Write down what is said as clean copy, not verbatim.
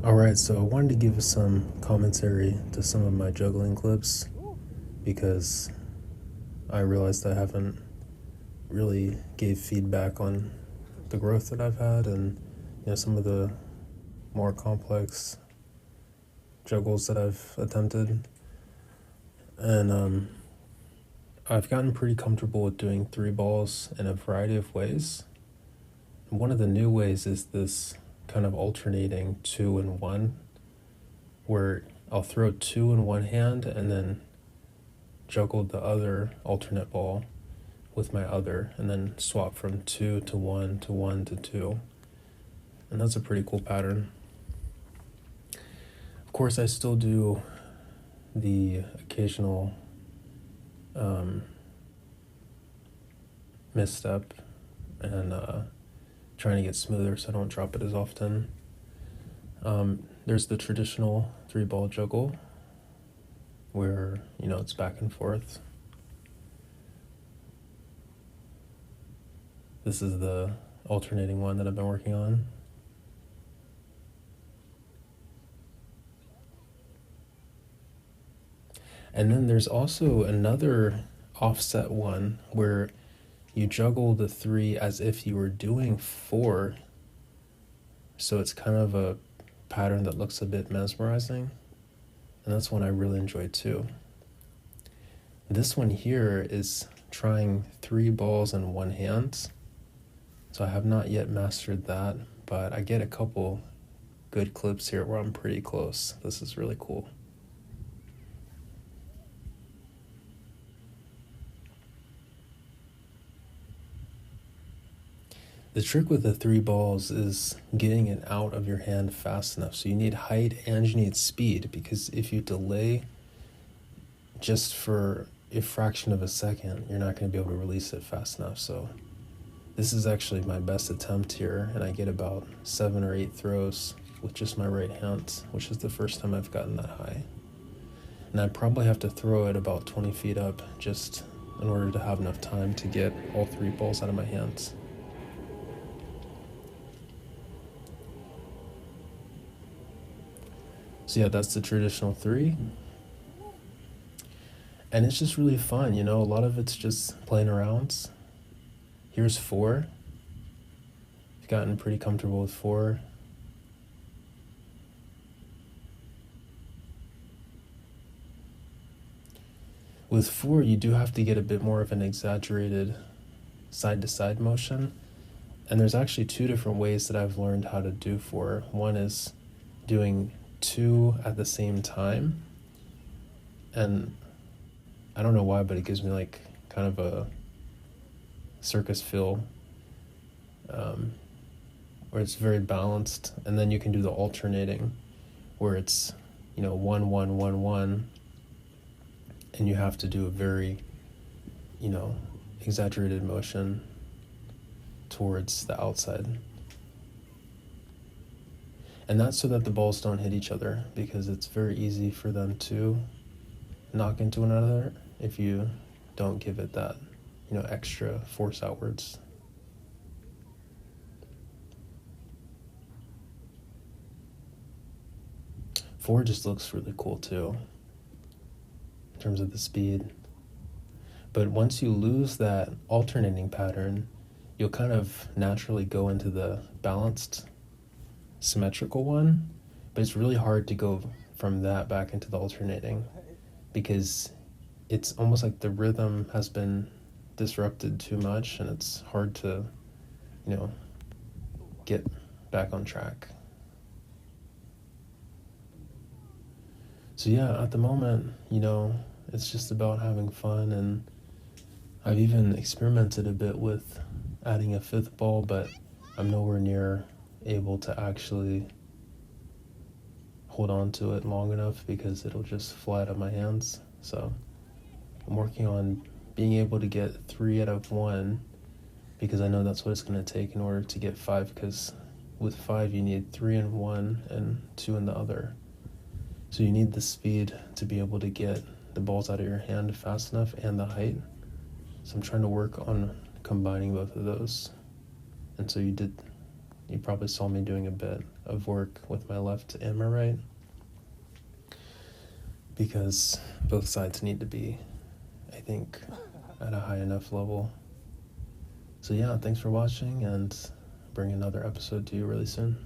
Alright, so I wanted to give some commentary to some of my juggling clips because I realized I haven't really gave feedback on the growth that I've had and some of the more complex juggles that I've attempted. And I've gotten pretty comfortable with doing 3 balls in a variety of ways. One of the new ways is this kind of alternating 2 and 1, where I'll throw 2 in one hand and then juggle the other alternate ball with my other, and then swap from 2 to 1 to 1 to 2. And that's a pretty cool pattern. Of course, I still do the occasional misstep and trying to get smoother so I don't drop it as often. There's the traditional 3-ball juggle where, it's back and forth. This is the alternating one that I've been working on. And then there's also another offset one where you juggle the 3 as if you were doing 4. So it's kind of a pattern that looks a bit mesmerizing. And that's one I really enjoy too. This one here is trying 3 balls in one hand. So I have not yet mastered that, but I get a couple good clips here where I'm pretty close. This is really cool. The trick with the 3 balls is getting it out of your hand fast enough. So you need height and you need speed, because if you delay just for a fraction of a second, you're not going to be able to release it fast enough. So this is actually my best attempt here, and I get about 7 or 8 throws with just my right hand, which is the first time I've gotten that high. And I probably have to throw it about 20 feet up just in order to have enough time to get all 3 balls out of my hands. So yeah, that's the traditional 3. And it's just really fun, a lot of it's just playing around. Here's 4. I've gotten pretty comfortable with 4. With 4, you do have to get a bit more of an exaggerated side-to-side motion. And there's actually 2 different ways that I've learned how to do 4. One is doing 2 at the same time. And I don't know why, but it gives me like kind of a circus feel, where it's very balanced. And then you can do the alternating where it's 1 1 1 1, and you have to do a very exaggerated motion towards the outside. And that's so that the balls don't hit each other, because it's very easy for them to knock into one another if you don't give it that extra force outwards. Four just looks really cool too in terms of the speed. But once you lose that alternating pattern, you'll kind of naturally go into the balanced symmetrical one, but it's really hard to go from that back into the alternating, because it's almost like the rhythm has been disrupted too much, and it's hard to get back on track. So yeah, at the moment, it's just about having fun, and I've even experimented a bit with adding a 5th ball, but I'm nowhere near able to actually hold on to it long enough, because it'll just fly out of my hands. So I'm working on being able to get 3 out of 1, because I know that's what it's going to take in order to get 5, because with 5 you need 3 in one and 2 in the other. So you need the speed to be able to get the balls out of your hand fast enough, and the height. So I'm trying to work on combining both of those. And so you probably saw me doing a bit of work with my left and my right, because both sides need to be, I think, at a high enough level. So yeah, thanks for watching, and bring another episode to you really soon.